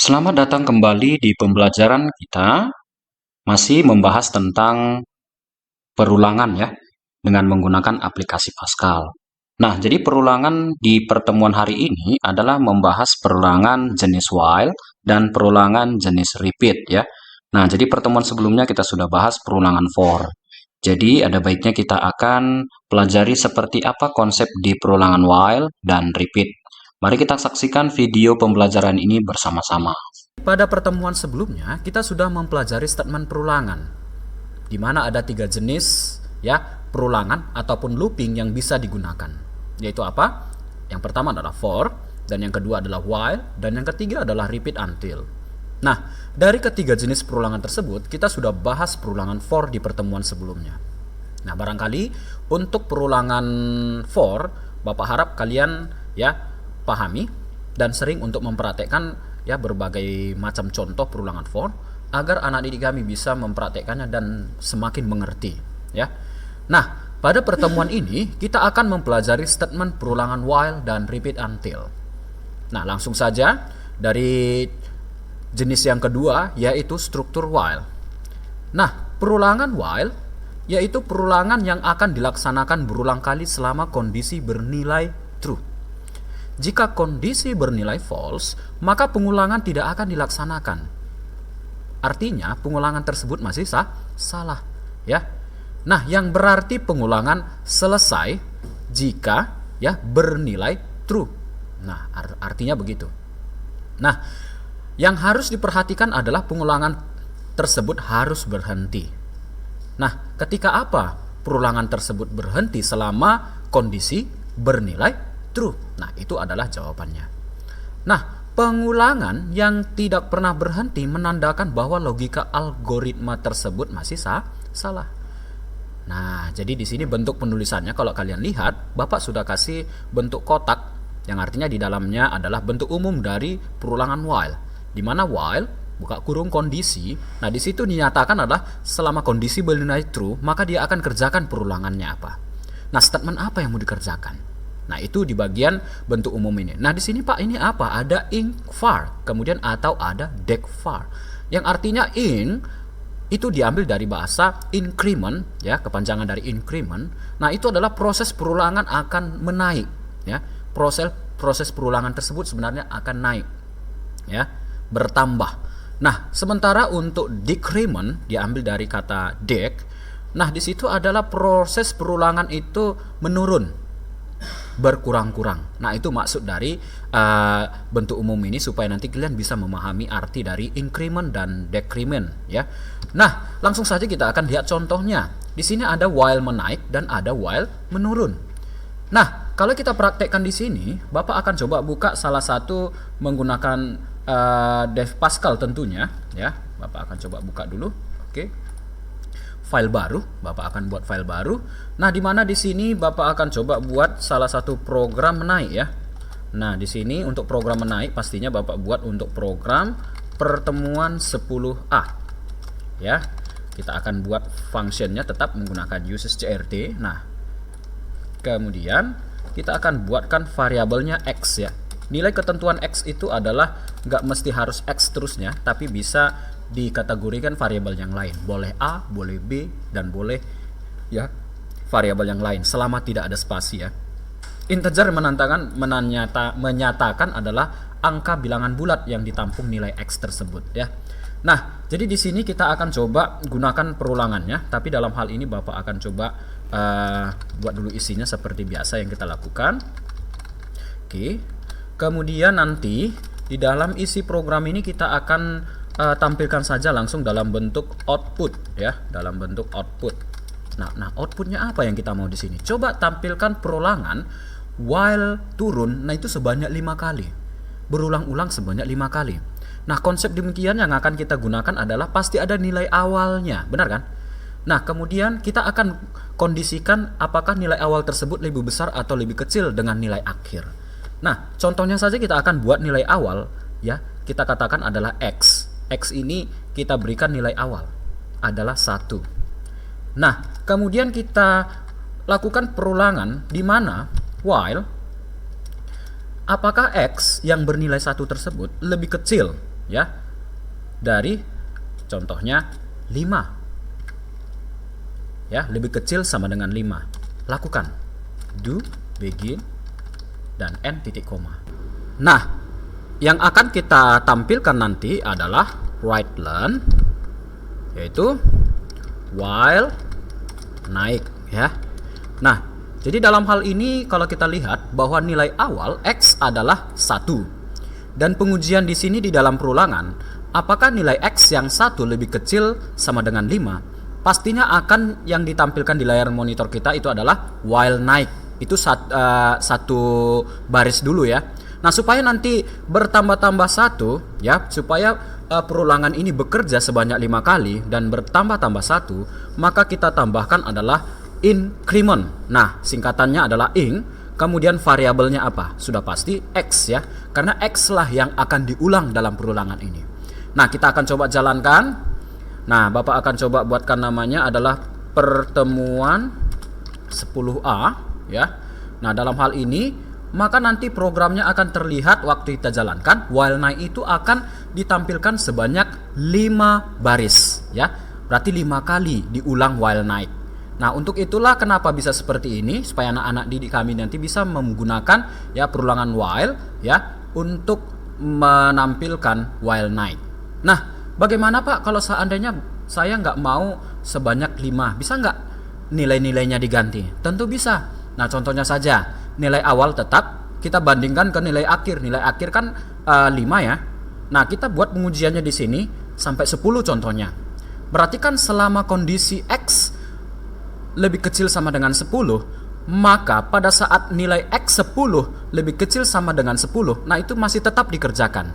Selamat datang kembali di pembelajaran kita, masih membahas tentang perulangan ya, dengan menggunakan aplikasi Pascal. Nah, jadi perulangan di pertemuan hari ini adalah membahas perulangan jenis while dan perulangan jenis repeat ya. Nah, jadi pertemuan sebelumnya kita sudah bahas perulangan for. Jadi, ada baiknya kita akan pelajari seperti apa konsep di perulangan while dan repeat. Mari kita saksikan video pembelajaran ini bersama-sama. Pada pertemuan sebelumnya, kita sudah mempelajari statement perulangan, di mana ada 3 jenis ya perulangan ataupun looping yang bisa digunakan. Yaitu apa? Yang pertama adalah for, dan yang kedua adalah while, dan yang ketiga adalah repeat until. Nah, dari ketiga jenis perulangan tersebut, kita sudah bahas perulangan for di pertemuan sebelumnya. Nah, barangkali untuk perulangan for, Bapak harap kalian ya pahami dan sering untuk mempraktekkan ya berbagai macam contoh perulangan for agar anak didik kami bisa mempraktekannya dan semakin mengerti ya. Nah, pada pertemuan ini kita akan mempelajari statement perulangan while dan repeat until. Nah, langsung saja dari jenis yang kedua yaitu struktur while. Nah, perulangan while yaitu perulangan yang akan dilaksanakan berulang kali selama kondisi bernilai true. Jika kondisi bernilai false, maka pengulangan tidak akan dilaksanakan. Artinya, pengulangan tersebut masih salah, ya. Nah, yang berarti pengulangan selesai jika ya bernilai true. Nah, artinya begitu. Nah, yang harus diperhatikan adalah pengulangan tersebut harus berhenti. Nah, ketika apa perulangan tersebut berhenti selama kondisi bernilai true? Nah, itu adalah jawabannya. Nah, pengulangan yang tidak pernah berhenti menandakan bahwa logika algoritma tersebut masih salah. Nah, jadi di sini bentuk penulisannya kalau kalian lihat, Bapak sudah kasih bentuk kotak yang artinya di dalamnya adalah bentuk umum dari perulangan while. Di mana while buka kurung kondisi. Nah, di situ dinyatakan adalah selama kondisi bernilai true, maka dia akan kerjakan perulangannya apa. Nah, statement apa yang mau dikerjakan? Nah, itu di bagian bentuk umum ini. Nah, di sini Pak, ini apa? Ada ing var, kemudian atau ada dec var. Yang artinya ing itu diambil dari bahasa increment ya, kepanjangan dari increment. Nah, itu adalah proses perulangan akan menaik ya. Proses perulangan tersebut sebenarnya akan naik ya, bertambah. Nah, sementara untuk decrement diambil dari kata dec. Nah, di situ adalah proses perulangan itu menurun, berkurang-kurang. Nah, itu maksud dari bentuk umum ini supaya nanti kalian bisa memahami arti dari increment dan decrement ya. Nah, langsung saja kita akan lihat contohnya. Di sini ada while menaik dan ada while menurun. Nah, kalau kita praktekkan di sini, Bapak akan coba buka salah satu menggunakan Dev Pascal tentunya ya. Bapak akan coba buka dulu. Oke. File baru, Bapak akan buat file baru. Nah, di mana di sini Bapak akan coba buat salah satu program menaik ya. Nah, di sini untuk program menaik pastinya Bapak buat untuk program pertemuan 10A. Ya. Kita akan buat functionnya tetap menggunakan uses crt. Nah, kemudian kita akan buatkan variabelnya x ya. Nilai ketentuan x itu adalah nggak mesti harus x terusnya, tapi bisa dikategorikan variabel yang lain. Boleh A, boleh B, dan boleh ya variabel yang lain selama tidak ada spasi ya. Integer menyatakan adalah angka bilangan bulat yang ditampung nilai x tersebut ya. Nah, jadi di sini kita akan coba gunakan perulangannya, tapi dalam hal ini Bapak akan coba buat dulu isinya seperti biasa yang kita lakukan. Oke. Kemudian nanti di dalam isi program ini kita akan tampilkan saja langsung dalam bentuk output ya, dalam bentuk output. Nah, outputnya apa yang kita mau di sini? Coba tampilkan perulangan while turun. Nah, itu sebanyak 5 kali. Berulang-ulang sebanyak 5 kali. Nah, konsep demikian yang akan kita gunakan adalah pasti ada nilai awalnya, benar kan? Nah, kemudian kita akan kondisikan apakah nilai awal tersebut lebih besar atau lebih kecil dengan nilai akhir. Nah, contohnya saja kita akan buat nilai awal ya, kita katakan adalah x. X ini kita berikan nilai awal adalah 1. Nah, kemudian kita lakukan perulangan di mana while apakah x yang bernilai 1 tersebut lebih kecil ya dari contohnya 5. Ya, lebih kecil sama dengan 5. Lakukan. Do, begin, dan end titik koma. Nah, yang akan kita tampilkan nanti adalah write learn, yaitu while naik ya. Nah, jadi dalam hal ini kalau kita lihat bahwa nilai awal X adalah 1. Dan pengujian di sini di dalam perulangan, apakah nilai X yang 1 lebih kecil sama dengan 5? Pastinya akan yang ditampilkan di layar monitor kita itu adalah while naik. Itu satu baris dulu ya. Nah, supaya nanti bertambah-tambah 1 ya, supaya perulangan ini bekerja sebanyak 5 kali dan bertambah-tambah 1, maka kita tambahkan adalah increment. Nah, singkatannya adalah ing, kemudian variabelnya apa? Sudah pasti X ya, karena X lah yang akan diulang dalam perulangan ini. Nah, kita akan coba jalankan. Nah, Bapak akan coba buatkan namanya adalah pertemuan 10A ya. Nah, dalam hal ini maka nanti programnya akan terlihat waktu kita jalankan. While naik itu akan ditampilkan sebanyak 5 baris ya. Berarti 5 kali diulang while naik. Nah, untuk itulah kenapa bisa seperti ini, supaya anak-anak didik kami nanti bisa menggunakan ya perulangan while ya untuk menampilkan while naik. Nah, bagaimana Pak kalau seandainya saya nggak mau sebanyak 5? Bisa nggak nilai-nilainya diganti? Tentu bisa. Nah, contohnya saja, nilai awal tetap kita bandingkan ke nilai akhir. Nilai akhir kan 5 ya. Nah, kita buat pengujiannya di sini sampai 10 contohnya. Berarti kan selama kondisi X lebih kecil sama dengan 10, maka pada saat nilai X 10 lebih kecil sama dengan 10, nah itu masih tetap dikerjakan.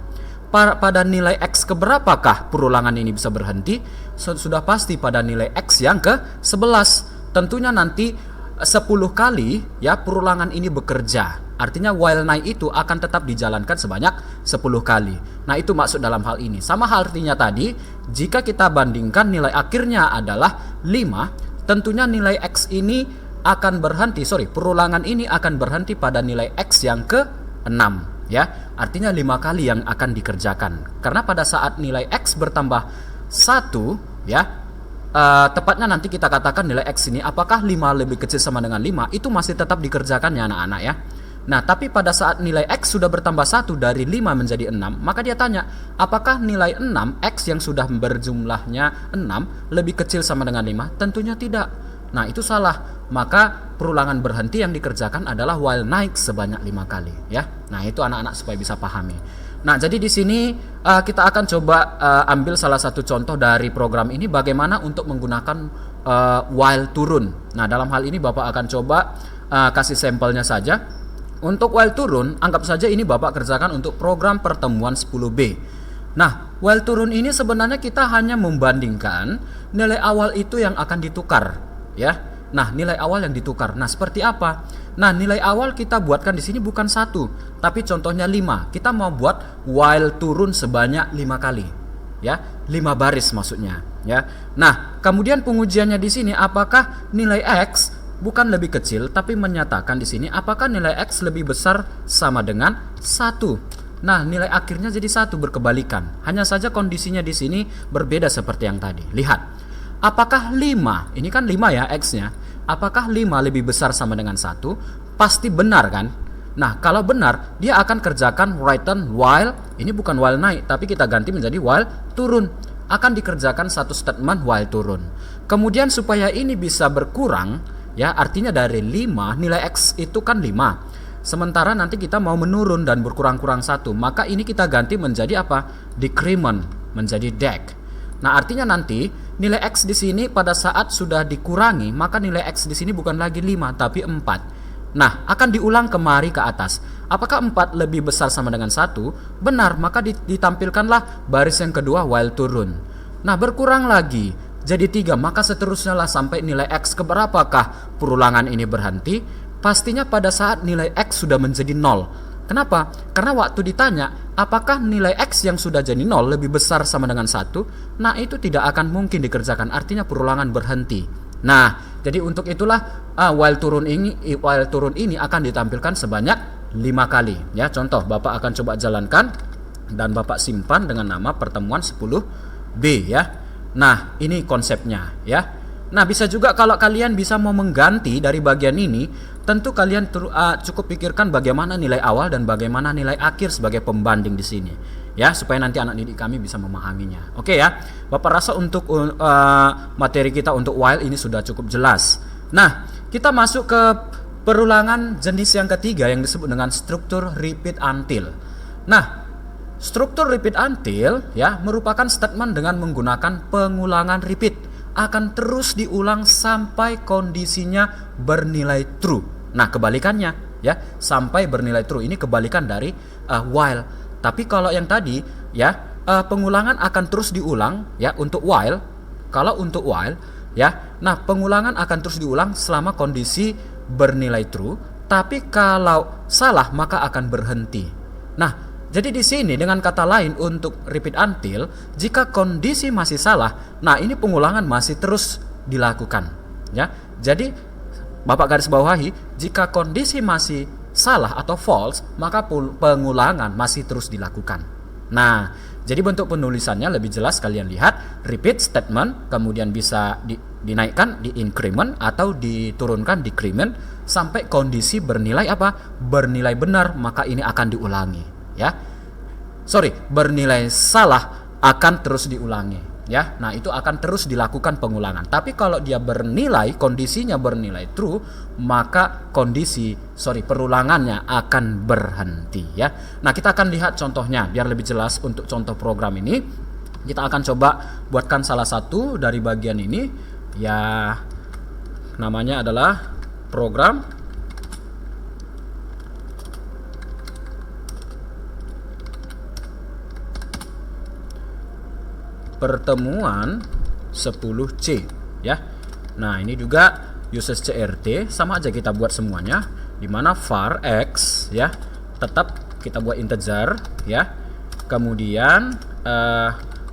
Pada nilai X keberapakah perulangan ini bisa berhenti? Sudah pasti pada nilai X yang ke-11. Tentunya nanti 10 kali ya perulangan ini bekerja. Artinya while naik itu akan tetap dijalankan sebanyak 10 kali. Nah, itu maksud dalam hal ini. Sama artinya tadi, jika kita bandingkan nilai akhirnya adalah 5, tentunya nilai X ini akan berhenti, perulangan ini akan berhenti pada nilai X yang ke-6 ya. Artinya 5 kali yang akan dikerjakan. Karena pada saat nilai X bertambah 1 ya, tepatnya nanti kita katakan nilai X ini apakah 5 lebih kecil sama dengan 5, itu masih tetap dikerjakan ya anak-anak ya. Nah, tapi pada saat nilai X sudah bertambah 1 dari 5 menjadi 6, maka dia tanya, apakah nilai 6 X yang sudah berjumlahnya 6 lebih kecil sama dengan 5? Tentunya tidak. Nah, itu salah. Maka perulangan berhenti yang dikerjakan adalah while naik sebanyak 5 kali ya. Nah, itu anak-anak supaya bisa pahami. Nah, jadi di sini kita akan coba ambil salah satu contoh dari program ini bagaimana untuk menggunakan while turun. Nah, dalam hal ini Bapak akan coba kasih sampelnya saja. Untuk while turun, anggap saja ini Bapak kerjakan untuk program pertemuan 10B. Nah, while turun ini sebenarnya kita hanya membandingkan nilai awal itu yang akan ditukar ya. Nah, nilai awal yang ditukar. Nah, seperti apa? Nah, nilai awal kita buatkan di sini bukan 1, tapi contohnya 5. Kita mau buat while turun sebanyak 5 kali. Ya, 5 baris maksudnya, ya. Nah, kemudian pengujiannya di sini apakah nilai X bukan lebih kecil, tapi menyatakan di sini apakah nilai X lebih besar sama dengan 1. Nah, nilai akhirnya jadi 1 berkebalikan. Hanya saja kondisinya di sini berbeda seperti yang tadi. Lihat. Apakah 5? Ini kan 5 ya X-nya. Apakah 5 lebih besar sama dengan 1? Pasti benar kan? Nah, kalau benar, dia akan kerjakan return while, ini bukan while naik, tapi kita ganti menjadi while turun. Akan dikerjakan satu statement while turun. Kemudian supaya ini bisa berkurang, ya artinya dari 5, nilai X itu kan 5. Sementara nanti kita mau menurun dan berkurang-kurang 1, maka ini kita ganti menjadi apa? Decrement, menjadi dec. Nah, artinya nanti nilai X di sini pada saat sudah dikurangi, maka nilai X di sini bukan lagi 5 tapi 4. Nah, akan diulang kemari ke atas. Apakah 4 lebih besar sama dengan 1? Benar, maka ditampilkanlah baris yang kedua while turun. Nah, berkurang lagi jadi 3, maka seterusnya lah sampai nilai X keberapakah perulangan ini berhenti? Pastinya pada saat nilai X sudah menjadi 0. Kenapa? Karena waktu ditanya apakah nilai X yang sudah jadi 0 lebih besar sama dengan 1, nah itu tidak akan mungkin dikerjakan, artinya perulangan berhenti. Nah, jadi untuk itulah while turun ini akan ditampilkan sebanyak 5 kali. Ya, contoh Bapak akan coba jalankan. dan Bapak simpan dengan nama pertemuan 10B ya. Nah, ini konsepnya ya. Nah, bisa juga kalau kalian bisa mau mengganti dari bagian ini, tentu kalian cukup pikirkan bagaimana nilai awal dan bagaimana nilai akhir sebagai pembanding di sini. Ya, supaya nanti anak didik kami bisa memahaminya. Oke ya. Bapak rasa untuk materi kita untuk while ini sudah cukup jelas. Nah, kita masuk ke perulangan jenis yang ketiga yang disebut dengan struktur repeat until. Nah, struktur repeat until ya merupakan statement dengan menggunakan pengulangan repeat, akan terus diulang sampai kondisinya bernilai true. Nah, kebalikannya ya, sampai bernilai true ini kebalikan dari while. Tapi kalau yang tadi ya pengulangan akan terus diulang ya untuk while. Kalau untuk while ya, nah pengulangan akan terus diulang selama kondisi bernilai true, tapi kalau salah maka akan berhenti. Nah, jadi di sini dengan kata lain untuk repeat until, jika kondisi masih salah, nah ini pengulangan masih terus dilakukan ya. Jadi Bapak garis bawahi, jika kondisi masih salah atau false, maka pengulangan masih terus dilakukan. Nah, jadi bentuk penulisannya lebih jelas kalian lihat, repeat statement, kemudian bisa dinaikkan di increment atau diturunkan decrement sampai kondisi bernilai apa? Bernilai benar, maka ini akan diulangi, ya. Bernilai salah akan terus diulangi. Ya, nah itu akan terus dilakukan pengulangan. Tapi kalau dia kondisinya bernilai true, maka perulangannya akan berhenti ya. Nah, kita akan lihat contohnya biar lebih jelas untuk contoh program ini. Kita akan coba buatkan salah satu dari bagian ini ya, namanya adalah program pertemuan 10C ya. Nah, ini juga uses CRT, sama aja kita buat semuanya, dimana var x ya tetap kita buat integer ya. Kemudian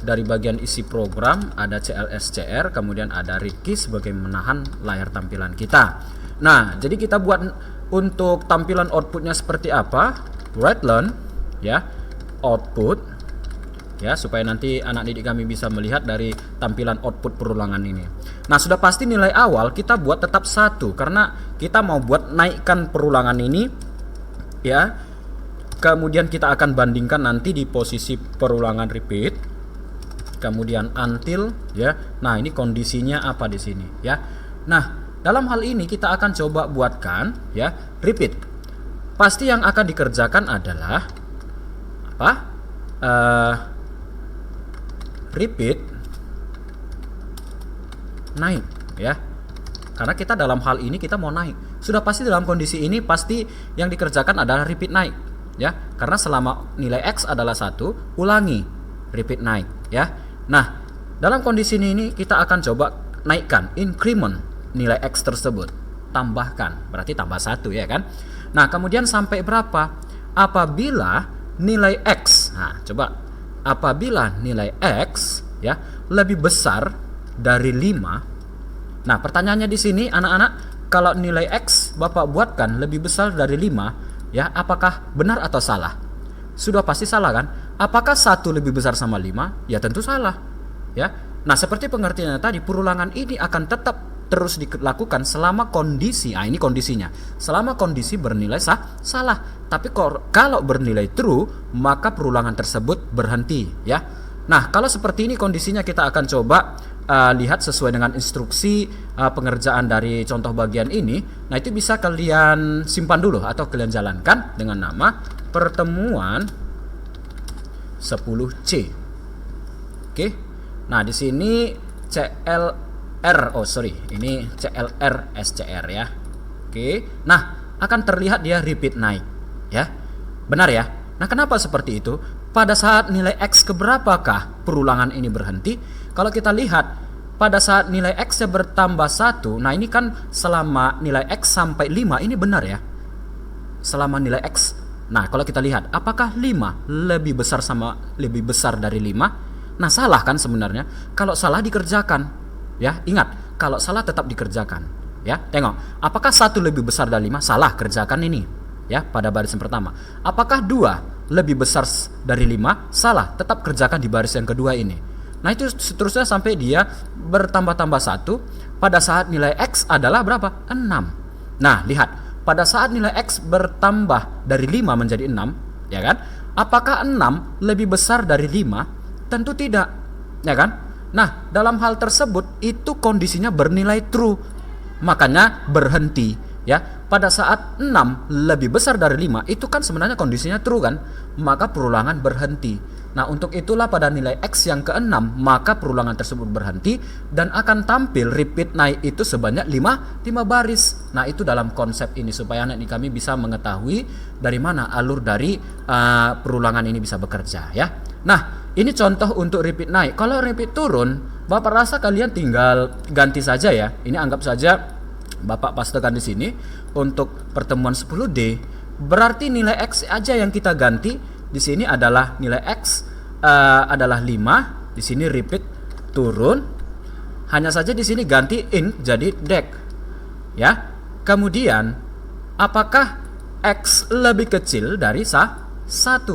dari bagian isi program ada CLSCR, kemudian ada read key sebagai menahan layar tampilan kita. Nah, jadi kita buat untuk tampilan outputnya seperti apa, write learn ya, output ya, supaya nanti anak didik kami bisa melihat dari tampilan output perulangan ini. Nah, sudah pasti nilai awal kita buat tetap 1 karena kita mau buat naikkan perulangan ini ya. Kemudian kita akan bandingkan nanti di posisi perulangan repeat, kemudian until ya. Nah, ini kondisinya apa di sini ya. Nah, dalam hal ini kita akan coba buatkan ya repeat. Pasti yang akan dikerjakan adalah apa? Repeat naik ya, karena kita dalam hal ini kita mau naik. Sudah pasti dalam kondisi ini pasti yang dikerjakan adalah repeat naik ya, karena selama nilai X adalah 1, ulangi repeat naik ya. Nah, dalam kondisi ini kita akan coba naikkan increment nilai X tersebut, tambahkan, berarti tambah 1 ya kan. Nah, kemudian sampai berapa? Apabila nilai X, nah coba, apabila nilai X ya lebih besar dari 5. Nah, pertanyaannya di sini anak-anak, kalau nilai X Bapak buatkan lebih besar dari 5 ya, apakah benar atau salah? Sudah pasti salah kan? Apakah 1 lebih besar sama 5? Ya tentu salah ya. Nah, seperti pengertiannya tadi, perulangan ini akan tetap terus dilakukan selama kondisi, ini kondisinya, selama kondisi bernilai salah. Tapi kalau bernilai true, maka perulangan tersebut berhenti ya. Nah, kalau seperti ini kondisinya, kita akan coba lihat sesuai dengan instruksi pengerjaan dari contoh bagian ini. Nah, itu bisa kalian simpan dulu atau kalian jalankan dengan nama pertemuan 10C. Oke. Nah, di sini ini CLR SCR ya. Oke. Nah, akan terlihat dia repeat naik ya. Benar ya? Nah, kenapa seperti itu? Pada saat nilai X keberapakah perulangan ini berhenti? Kalau kita lihat pada saat nilai X bertambah 1, nah ini kan selama nilai X sampai 5 ini benar ya. Selama nilai X. Nah, kalau kita lihat apakah 5 lebih besar dari 5? Nah, salah kan sebenarnya. Kalau salah dikerjakan. Ya, ingat, kalau salah tetap dikerjakan. Ya, tengok. Apakah 1 lebih besar dari 5? Salah, kerjakan ini. Ya, pada barisan pertama. Apakah 2 lebih besar dari 5, salah, tetap kerjakan di baris yang kedua ini. Nah itu seterusnya sampai dia bertambah-tambah 1 pada saat nilai X adalah berapa? 6. Nah lihat, pada saat nilai X bertambah dari 5 menjadi 6, ya kan? Apakah 6 lebih besar dari 5? Tentu tidak, ya kan? Nah dalam hal tersebut itu kondisinya bernilai true, makanya berhenti. Ya, pada saat 6 lebih besar dari 5 itu kan sebenarnya kondisinya true kan, maka perulangan berhenti. Nah untuk itulah pada nilai X yang ke-6 maka perulangan tersebut berhenti dan akan tampil repeat naik itu sebanyak 5 baris. Nah itu dalam konsep ini supaya anak kami bisa mengetahui dari mana alur dari perulangan ini bisa bekerja ya. Nah ini contoh untuk repeat naik. Kalau repeat turun, Bapak rasa kalian tinggal ganti saja ya. Ini anggap saja Bapak pastekan di sini untuk pertemuan 10D, berarti nilai X aja yang kita ganti. Di sini adalah nilai X adalah 5, di sini repeat turun. Hanya saja di sini ganti in jadi dec. Ya. Kemudian apakah X lebih kecil dari 1?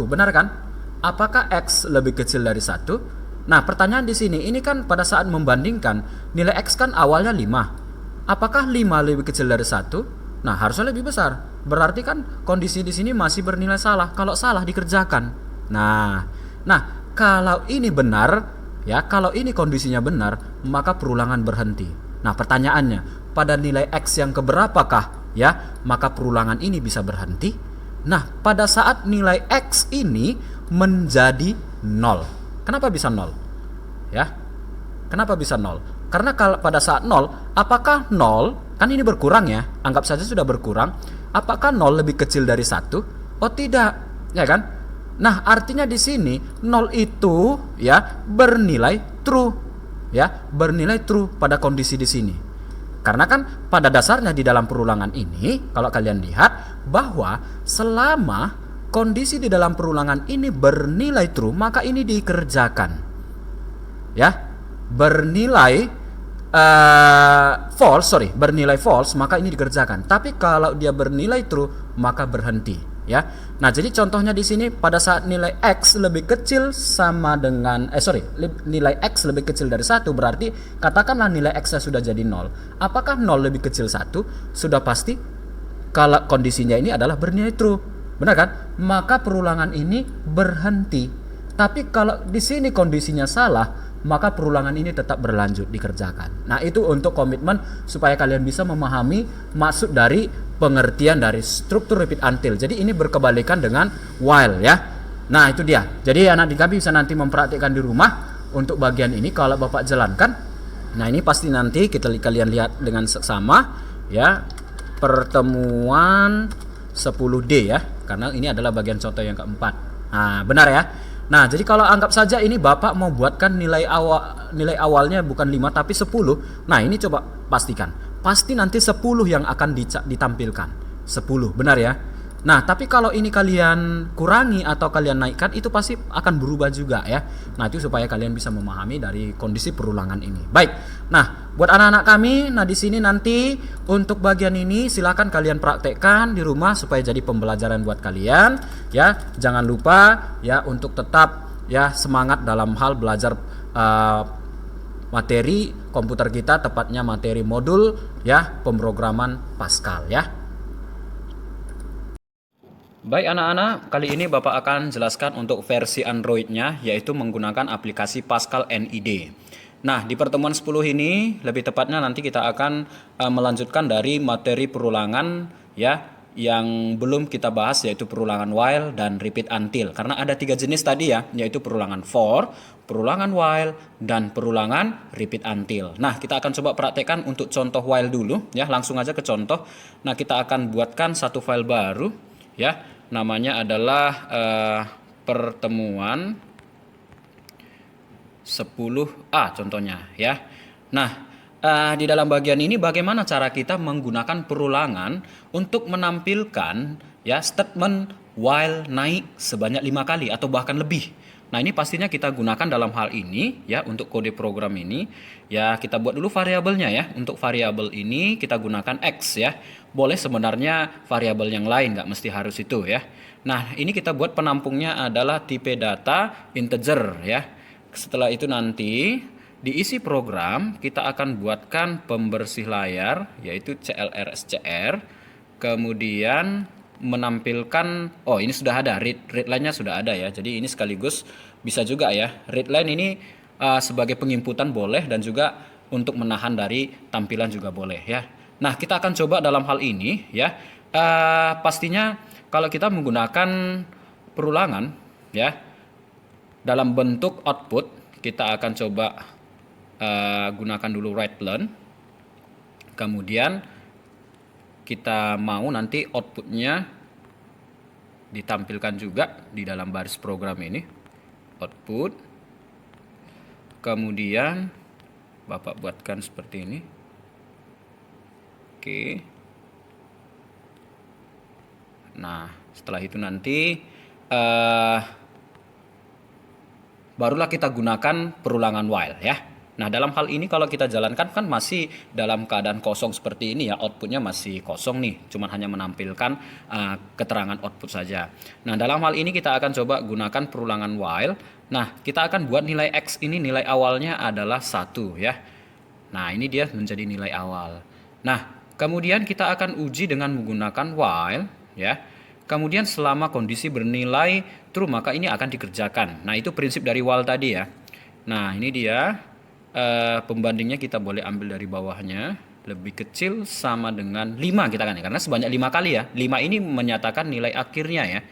Benar kan? Apakah X lebih kecil dari 1? Nah, pertanyaan di sini ini kan pada saat membandingkan nilai X kan awalnya 5. Apakah 5 lebih kecil dari 1? Nah, harusnya lebih besar. Berarti kan kondisi di sini masih bernilai salah. Kalau salah dikerjakan. Nah, kalau ini benar, ya, kalau ini kondisinya benar, maka perulangan berhenti. Nah, pertanyaannya, pada nilai X yang keberapakah, ya, maka perulangan ini bisa berhenti? Nah, pada saat nilai X ini menjadi 0. Kenapa bisa 0? Ya. Kenapa bisa 0? Karena kalau pada saat 0, apakah 0, kan ini berkurang ya, anggap saja sudah berkurang, apakah 0 lebih kecil dari 1? Oh tidak, ya kan? Nah artinya di sini 0 itu ya bernilai true, ya bernilai true pada kondisi di sini. Karena kan pada dasarnya di dalam perulangan ini, kalau kalian lihat bahwa selama kondisi di dalam perulangan ini bernilai true, maka ini dikerjakan, ya. Bernilai bernilai false maka ini dikerjakan. Tapi kalau dia bernilai true maka berhenti ya. Nah, jadi contohnya di sini pada saat nilai X lebih kecil sama dengan nilai X lebih kecil dari 1 berarti katakanlah nilai X-nya sudah jadi 0. Apakah 0 lebih kecil 1? Sudah pasti kalau kondisinya ini adalah bernilai true. Benar kan? Maka perulangan ini berhenti. Tapi kalau di sini kondisinya salah, maka perulangan ini tetap berlanjut dikerjakan. Nah itu untuk komitmen supaya kalian bisa memahami maksud dari pengertian dari struktur repeat until. Jadi ini berkebalikan dengan while ya. Nah itu dia. Jadi anak kami bisa nanti mempraktikkan di rumah untuk bagian ini kalau Bapak jalankan. Nah ini pasti nanti kalian lihat dengan seksama ya, pertemuan 10D ya, karena ini adalah bagian contoh yang keempat. Nah benar ya. Nah, jadi kalau anggap saja ini Bapak mau buatkan nilai awalnya bukan 5 tapi 10. Nah, ini coba pastikan. Pasti nanti 10 yang akan ditampilkan. 10, benar ya? Nah, tapi kalau ini kalian kurangi atau kalian naikkan itu pasti akan berubah juga ya. Nah, itu supaya kalian bisa memahami dari kondisi perulangan ini. Baik. Nah, buat anak-anak kami, nah di sini nanti untuk bagian ini silakan kalian praktekkan di rumah supaya jadi pembelajaran buat kalian ya. Jangan lupa ya untuk tetap ya semangat dalam hal belajar materi komputer kita, tepatnya materi modul ya pemrograman Pascal ya. Baik anak-anak, kali ini Bapak akan jelaskan untuk versi Android-nya yaitu menggunakan aplikasi Pascal NID. Nah, di pertemuan 10 ini lebih tepatnya nanti kita akan melanjutkan dari materi perulangan ya yang belum kita bahas yaitu perulangan while dan repeat until. Karena ada 3 jenis tadi ya, yaitu perulangan for, perulangan while dan perulangan repeat until. Nah, kita akan coba praktekkan untuk contoh while dulu ya, langsung aja ke contoh. Nah, kita akan buatkan satu file baru ya. Namanya adalah pertemuan 10A contohnya ya. Nah, di dalam bagian ini bagaimana cara kita menggunakan perulangan untuk menampilkan ya statement while naik sebanyak 5 kali atau bahkan lebih. Nah, ini pastinya kita gunakan dalam hal ini ya, untuk kode program ini ya, kita buat dulu variabelnya ya. Untuk variabel ini kita gunakan X ya. Boleh sebenarnya variabel yang lain, nggak mesti harus itu ya. Nah, ini kita buat penampungnya adalah tipe data integer ya. Setelah itu nanti diisi program, kita akan buatkan pembersih layar yaitu CLRSCR. Kemudian menampilkan, oh ini sudah ada, readline-nya sudah ada ya. Jadi ini sekaligus bisa juga ya. Readline ini sebagai penginputan boleh, dan juga untuk menahan dari tampilan juga boleh ya. Nah, kita akan coba dalam hal ini ya. Pastinya kalau kita menggunakan perulangan ya, dalam bentuk output kita akan coba gunakan dulu write learn. Kemudian kita mau nanti outputnya ditampilkan juga di dalam baris program ini, output. Kemudian Bapak buatkan seperti ini. Oke. Nah, setelah itu nanti barulah kita gunakan perulangan while ya. Nah, dalam hal ini kalau kita jalankan kan masih dalam keadaan kosong seperti ini ya, outputnya masih kosong nih, cuman hanya menampilkan keterangan output saja. Nah, dalam hal ini kita akan coba gunakan perulangan while. Nah, kita akan buat nilai X ini, nilai awalnya adalah 1 ya. Nah, ini dia menjadi nilai awal. Nah, kemudian kita akan uji dengan menggunakan while ya. Kemudian selama kondisi bernilai true, maka ini akan dikerjakan. Nah, itu prinsip dari while tadi ya. Nah, ini dia. Pembandingnya kita boleh ambil dari bawahnya, lebih kecil sama dengan 5 kita kan ya, karena sebanyak 5 kali ya. 5 ini menyatakan nilai akhirnya ya.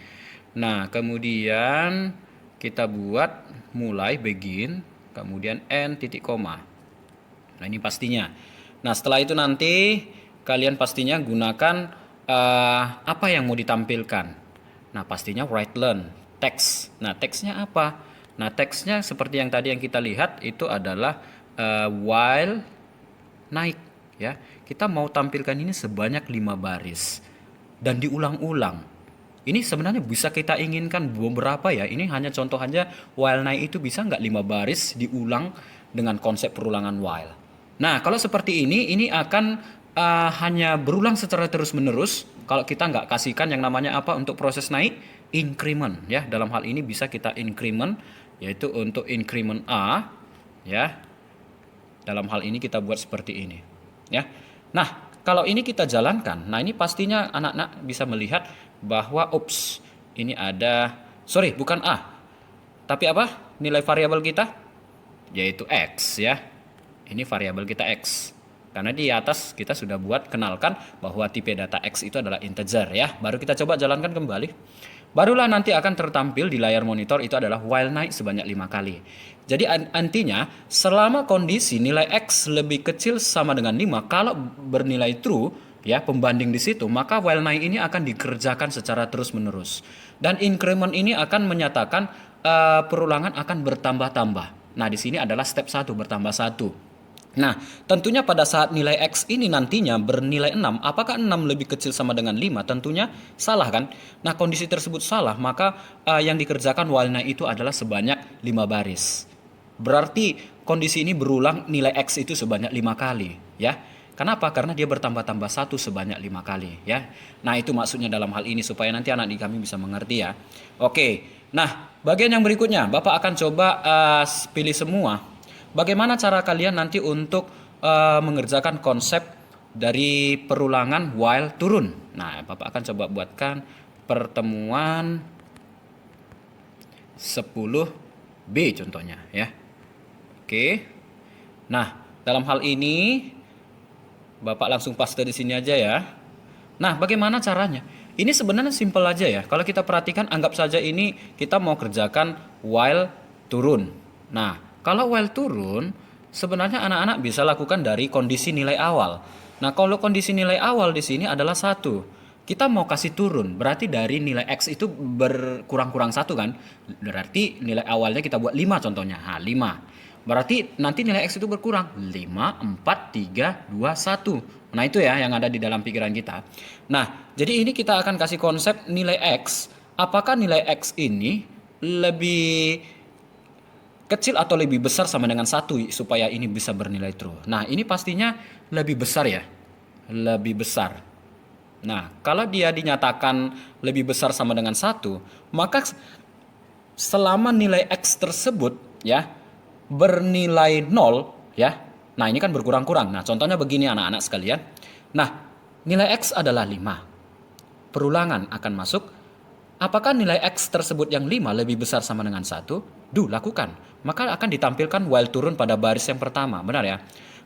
Nah, kemudian kita buat mulai begin, kemudian end titik koma. Nah, ini pastinya. Nah, setelah itu nanti kalian pastinya gunakan apa yang mau ditampilkan. Nah, pastinya write learn text. Nah, teksnya apa? Nah, teksnya seperti yang tadi yang kita lihat itu adalah while naik ya. Kita mau tampilkan ini sebanyak 5 baris dan diulang-ulang. Ini sebenarnya bisa kita inginkan beberapa ya. Ini hanya contoh aja, while naik itu bisa nggak 5 baris diulang dengan konsep perulangan while. Nah, kalau seperti ini akan hanya berulang secara terus-menerus. Kalau kita nggak kasihkan yang namanya apa untuk proses naik, increment ya. Dalam hal ini bisa kita increment, yaitu untuk increment A ya. Dalam hal ini kita buat seperti ini ya. Nah, kalau ini kita jalankan, nah ini pastinya anak-anak bisa melihat bahwa ups, ini ada, sorry bukan A, tapi apa nilai variabel kita, yaitu X ya. Ini variabel kita X, karena di atas kita sudah buat kenalkan bahwa tipe data X itu adalah integer ya. Baru kita coba jalankan kembali, barulah nanti akan tertampil di layar monitor itu adalah while naik sebanyak 5 kali. Jadi artinya selama kondisi nilai X lebih kecil sama dengan 5, kalau bernilai true ya, pembanding di situ, maka while naik ini akan dikerjakan secara terus-menerus. Dan increment ini akan menyatakan perulangan akan bertambah-tambah. Nah, di sini adalah step 1, bertambah 1. Nah, tentunya pada saat nilai X ini nantinya bernilai 6, apakah 6 lebih kecil sama dengan 5? Tentunya salah kan? Nah, kondisi tersebut salah, maka yang dikerjakan while naik itu adalah sebanyak 5 baris. Berarti kondisi ini berulang nilai X itu sebanyak 5 kali ya. Kenapa? Karena dia bertambah-tambah 1 sebanyak 5 kali ya. Nah, itu maksudnya dalam hal ini supaya nanti anak di kami bisa mengerti ya. Oke. Nah, bagian yang berikutnya Bapak akan coba pilih semua. Bagaimana cara kalian nanti untuk mengerjakan konsep dari perulangan while turun. Nah, Bapak akan coba buatkan pertemuan 10B contohnya ya. Oke. Nah, dalam hal ini Bapak langsung paste di sini aja ya. Nah, bagaimana caranya? Ini sebenarnya simpel aja ya. Kalau kita perhatikan, anggap saja ini kita mau kerjakan while turun. Nah, kalau while turun, sebenarnya anak-anak bisa lakukan dari kondisi nilai awal. Nah, kalau kondisi nilai awal di sini adalah 1. Kita mau kasih turun, berarti dari nilai X itu berkurang-kurang 1 kan? Berarti nilai awalnya kita buat 5 contohnya. Nah, 5. Berarti nanti nilai X itu berkurang. 5, 4, 3, 2, 1. Nah, itu ya yang ada di dalam pikiran kita. Nah, jadi ini kita akan kasih konsep nilai X. Apakah nilai X ini lebih kecil atau lebih besar sama dengan 1 supaya ini bisa bernilai true. Nah, ini pastinya lebih besar ya. Lebih besar. Nah, kalau dia dinyatakan lebih besar sama dengan 1, maka selama nilai X tersebut ya bernilai 0 ya. Nah, ini kan berkurang-kurang. Nah, contohnya begini anak-anak sekalian. Nah, nilai X adalah 5. Perulangan akan masuk. Apakah nilai X tersebut yang 5 lebih besar sama dengan 1? Lakukan. Maka akan ditampilkan while turun pada baris yang pertama. Benar ya?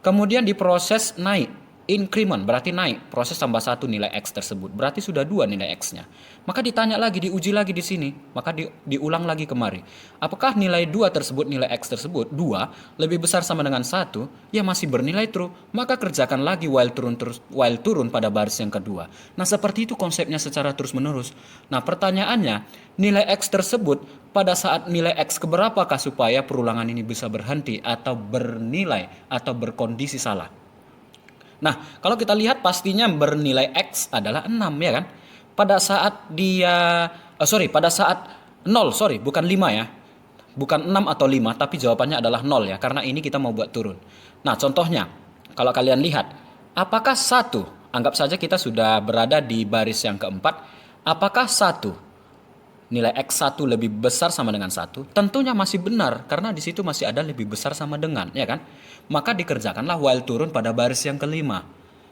Kemudian diproses naik. Increment berarti naik. Proses tambah 1 nilai X tersebut. Berarti sudah 2 nilai X-nya. Maka ditanya lagi, diuji lagi di sini. Maka diulang lagi kemari. Apakah nilai 2 tersebut, nilai X tersebut, 2 lebih besar sama dengan 1? Ya masih bernilai true. Maka kerjakan lagi while turun pada baris yang kedua. Nah, seperti itu konsepnya secara terus-menerus. Nah, pertanyaannya, nilai X tersebut pada saat nilai X keberapakah supaya perulangan ini bisa berhenti atau bernilai atau berkondisi salah? Nah, kalau kita lihat pastinya bernilai X adalah 6 ya kan? Pada saat pada saat 0, bukan 5 ya. Bukan 6 atau 5, tapi jawabannya adalah 0 ya, karena ini kita mau buat turun. Nah, contohnya, kalau kalian lihat, apakah 1, anggap saja kita sudah berada di baris yang keempat, apakah 1 nilai X1 lebih besar sama dengan 1? Tentunya masih benar, karena di situ masih ada lebih besar sama dengan, ya kan? Maka dikerjakanlah while turun pada baris yang kelima.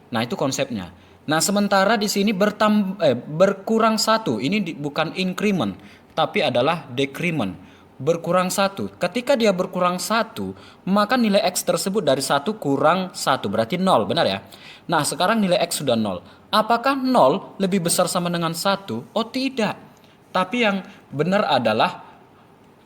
Nah, itu konsepnya. Nah, sementara di sini berkurang 1. Ini bukan increment, tapi adalah decrement. Berkurang 1. Ketika dia berkurang 1, maka nilai X tersebut dari 1 kurang 1, berarti 0, benar ya? Nah, sekarang nilai X sudah 0. Apakah 0 lebih besar sama dengan 1? Oh, tidak. Tapi yang benar adalah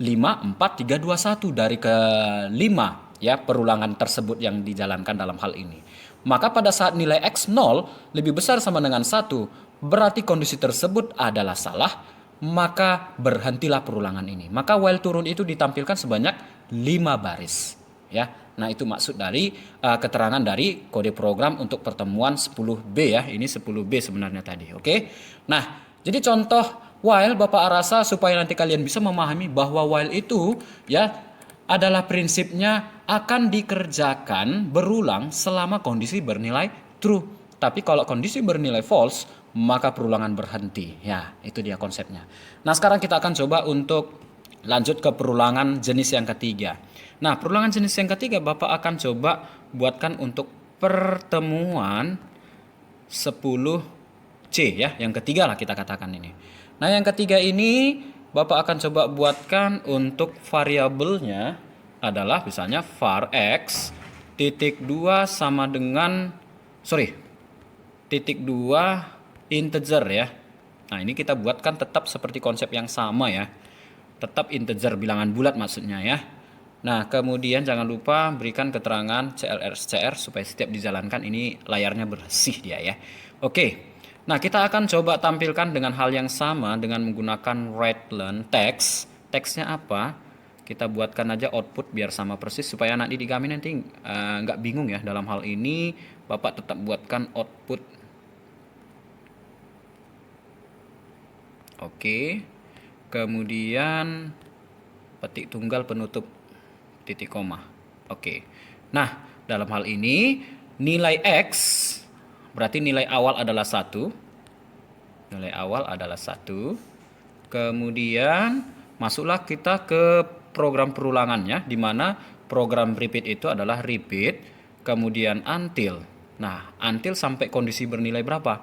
5, 4, 3, 2, 1 dari ke-5 ya perulangan tersebut yang dijalankan dalam hal ini. Maka pada saat nilai X 0 lebih besar sama dengan 1, berarti kondisi tersebut adalah salah, maka berhentilah perulangan ini. Maka while turun itu ditampilkan sebanyak 5 baris ya. Nah, itu maksud dari keterangan dari kode program untuk pertemuan 10B ya. Ini 10B sebenarnya tadi. Oke. Nah, jadi contoh while Bapak rasa supaya nanti kalian bisa memahami bahwa while itu ya adalah prinsipnya akan dikerjakan berulang selama kondisi bernilai true. Tapi kalau kondisi bernilai false, maka perulangan berhenti. Ya, itu dia konsepnya. Nah, sekarang kita akan coba untuk lanjut ke perulangan jenis yang ketiga. Nah, perulangan jenis yang ketiga Bapak akan coba buatkan untuk pertemuan 10C ya. Yang ketiga lah kita katakan ini. Nah, yang ketiga ini Bapak akan coba buatkan untuk variabelnya adalah misalnya var x titik 2 sama dengan titik 2 integer ya. Nah, ini kita buatkan tetap seperti konsep yang sama ya. Tetap integer bilangan bulat maksudnya ya. Nah, kemudian jangan lupa berikan keterangan CLR SCR supaya setiap dijalankan ini layarnya bersih dia ya. Oke. Nah, kita akan coba tampilkan dengan hal yang sama dengan menggunakan write-learn text. Teksnya apa? Kita buatkan aja output biar sama persis supaya anak didik kami nanti nggak bingung ya. Dalam hal ini Bapak tetap buatkan output. Oke. Kemudian petik tunggal penutup titik koma. Oke. Nah, dalam hal ini nilai X berarti nilai awal adalah 1. Nilai awal adalah 1. Kemudian masuklah kita ke program perulangannya, di mana program repeat itu adalah repeat, kemudian until. Nah, until sampai kondisi bernilai berapa?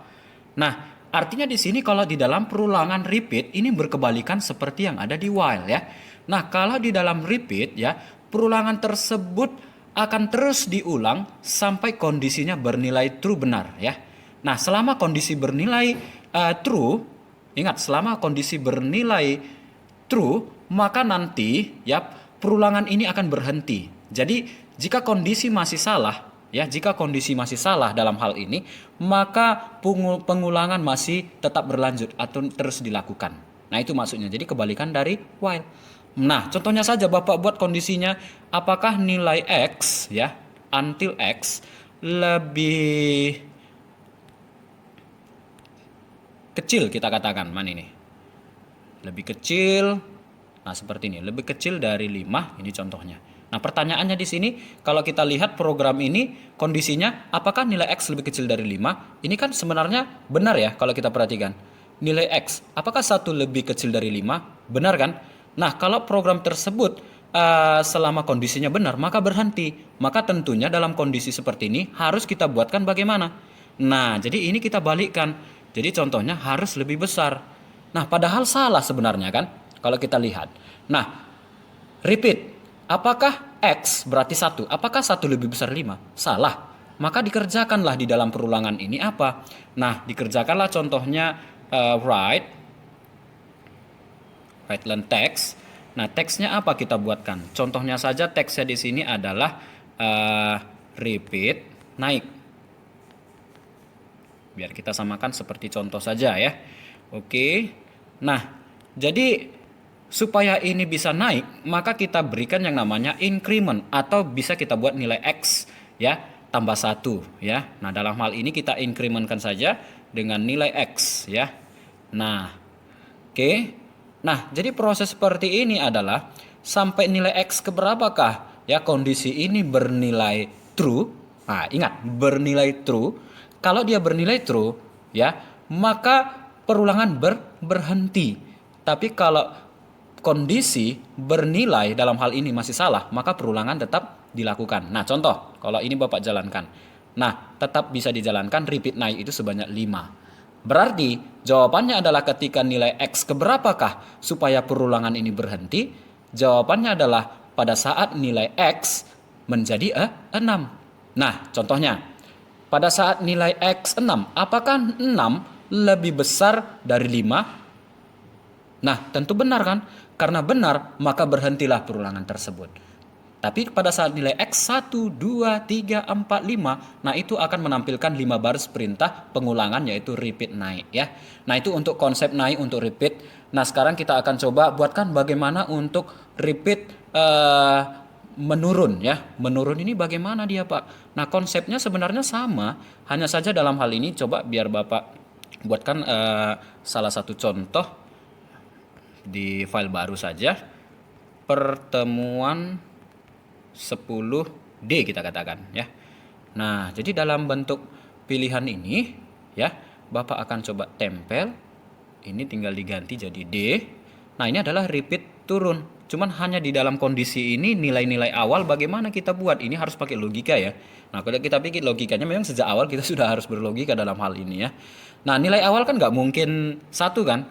Nah, artinya di sini kalau di dalam perulangan repeat ini berkebalikan seperti yang ada di while ya. Nah, kalau di dalam repeat ya, perulangan tersebut akan terus diulang sampai kondisinya bernilai true benar ya. Nah, selama kondisi bernilai true, ingat selama kondisi bernilai true, maka nanti ya perulangan ini akan berhenti. Jadi jika kondisi masih salah ya, jika kondisi masih salah dalam hal ini, maka pengulangan masih tetap berlanjut atau terus dilakukan. Nah, itu maksudnya. Jadi kebalikan dari while. Nah, contohnya saja Bapak buat kondisinya, apakah nilai X ya, until X lebih kecil kita katakan, mana ini? Lebih kecil Nah, seperti ini, lebih kecil dari 5, ini contohnya. Nah, pertanyaannya di sini, kalau kita lihat program ini, kondisinya apakah nilai X lebih kecil dari 5? Ini kan sebenarnya benar ya kalau kita perhatikan. Nilai X, apakah 1 lebih kecil dari 5? Benar kan? Nah, kalau program tersebut selama kondisinya benar, maka berhenti. Maka tentunya dalam kondisi seperti ini harus kita buatkan bagaimana? Nah, jadi ini kita balikkan. Jadi contohnya harus lebih besar. Nah, padahal salah sebenarnya kan? Kalau kita lihat. Nah, repeat. Apakah X berarti 1? Apakah 1 lebih besar 5? Salah. Maka dikerjakanlah di dalam perulangan ini apa? Nah, dikerjakanlah contohnya write len text. Nah, teksnya apa kita buatkan? Contohnya saja teksnya di sini adalah repeat naik. Biar kita samakan seperti contoh saja ya. Oke. Nah, jadi supaya ini bisa naik, maka kita berikan yang namanya increment atau bisa kita buat nilai X ya, tambah 1 ya. Nah, dalam hal ini kita incrementkan saja dengan nilai X ya. Nah, oke. Nah, jadi proses seperti ini adalah sampai nilai X keberapakah ya kondisi ini bernilai true. Nah, ingat, bernilai true. Kalau dia bernilai true ya, maka perulangan berhenti. Tapi kalau kondisi bernilai dalam hal ini masih salah, maka perulangan tetap dilakukan. Nah, contoh, kalau ini Bapak jalankan. Nah, tetap bisa dijalankan repeat naik itu sebanyak 5. Berarti jawabannya adalah ketika nilai X keberapakah supaya perulangan ini berhenti? Jawabannya adalah pada saat nilai X menjadi 6. Nah, contohnya, pada saat nilai X 6, apakah 6 lebih besar dari 5? Nah, tentu benar kan? Karena benar, maka berhentilah perulangan tersebut. Tapi pada saat nilai X 1, 2, 3, 4, 5, nah itu akan menampilkan 5 baris perintah pengulangan yaitu repeat naik ya. Nah, itu untuk konsep naik untuk repeat. Nah, sekarang kita akan coba buatkan bagaimana untuk repeat menurun ya. Menurun ini bagaimana dia, Pak? Nah, konsepnya sebenarnya sama, hanya saja dalam hal ini coba biar Bapak buatkan salah satu contoh di file baru saja. Pertemuan 10D kita katakan ya. Nah, jadi dalam bentuk pilihan ini ya, Bapak akan coba tempel. Ini tinggal diganti jadi D. Nah, ini adalah repeat turun. Cuman hanya di dalam kondisi ini nilai-nilai awal bagaimana kita buat. Ini harus pakai logika ya. Nah, kalau kita pikir logikanya memang sejak awal kita sudah harus berlogika dalam hal ini ya. Nah, nilai awal kan nggak mungkin 1 kan.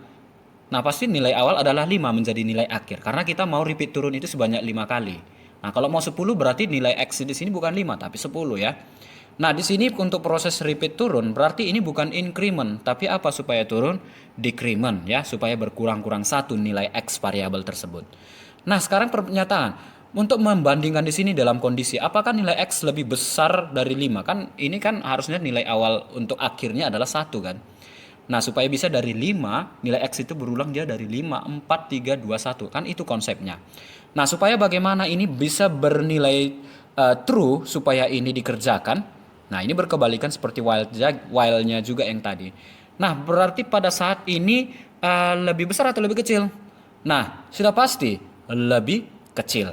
Nah, pasti nilai awal adalah 5 menjadi nilai akhir. Karena kita mau repeat turun itu sebanyak 5 kali. Nah, kalau mau 10 berarti nilai X di sini bukan 5 tapi 10 ya. Nah, di sini untuk proses repeat turun berarti ini bukan increment, tapi apa supaya turun? Decrement ya, supaya berkurang-kurang 1 nilai X variabel tersebut. Nah, sekarang pernyataan untuk membandingkan di sini dalam kondisi apakah nilai X lebih besar dari 5? Kan ini kan harusnya nilai awal untuk akhirnya adalah 1 kan. Nah, supaya bisa dari 5, nilai X itu berulang dia dari 5, 4, 3, 2, 1. Kan itu konsepnya. Nah, supaya bagaimana ini bisa bernilai true supaya ini dikerjakan. Nah, ini berkebalikan seperti while-nya juga yang tadi. Nah, berarti pada saat ini lebih besar atau lebih kecil? Nah, sudah pasti lebih kecil.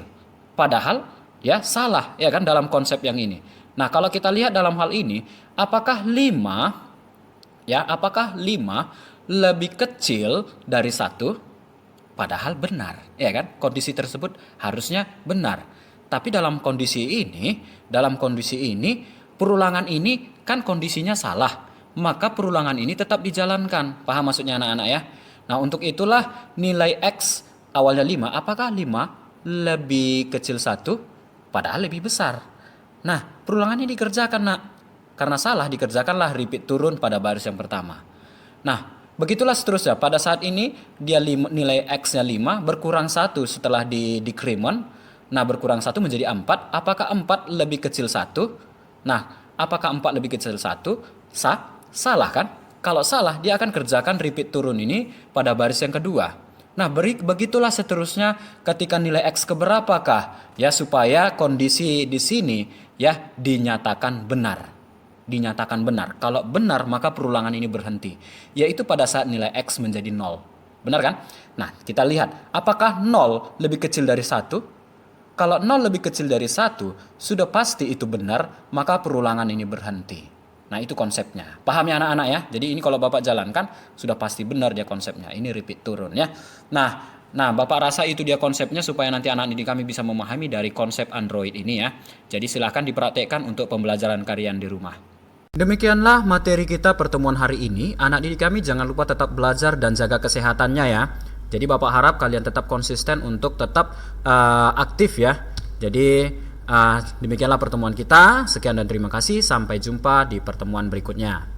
Padahal ya salah ya kan dalam konsep yang ini. Nah, kalau kita lihat dalam hal ini, apakah 5 lebih kecil dari 1? Padahal benar, ya kan? Kondisi tersebut harusnya benar. Tapi dalam kondisi ini, perulangan ini kan kondisinya salah. Maka perulangan ini tetap dijalankan. Paham maksudnya anak-anak ya? Nah, untuk itulah nilai X awalnya 5. Apakah 5 lebih kecil 1? Padahal lebih besar. Nah, perulangan ini dikerjakan, Nak. Karena salah dikerjakanlah repeat turun pada baris yang pertama. Nah, begitulah seterusnya. Pada saat ini dia nilai X-nya 5 berkurang 1 setelah di decrement. Nah, berkurang 1 menjadi 4. Apakah 4 lebih kecil 1? Nah, apakah 4 lebih kecil 1? Salah kan? Kalau salah dia akan kerjakan repeat turun ini pada baris yang kedua. Nah, begitulah seterusnya ketika nilai X keberapakah ya supaya kondisi di sini ya dinyatakan benar. Kalau benar maka perulangan ini berhenti, yaitu pada saat nilai X menjadi 0. Benar kan? Nah, kita lihat apakah 0 lebih kecil dari 1? Kalau 0 lebih kecil dari 1, sudah pasti itu benar, maka perulangan ini berhenti. Nah, itu konsepnya. Paham ya anak-anak ya? Jadi ini kalau Bapak jalankan, sudah pasti benar dia konsepnya. Ini repeat turun ya. Nah, Bapak rasa itu dia konsepnya supaya nanti anak didik kami bisa memahami dari konsep Android ini ya. Jadi silahkan dipraktekkan untuk pembelajaran kalian di rumah. Demikianlah materi kita pertemuan hari ini. Anak didik kami jangan lupa tetap belajar dan jaga kesehatannya ya. Jadi Bapak harap kalian tetap konsisten untuk tetap aktif ya. Jadi demikianlah pertemuan kita. Sekian dan terima kasih. Sampai jumpa di pertemuan berikutnya.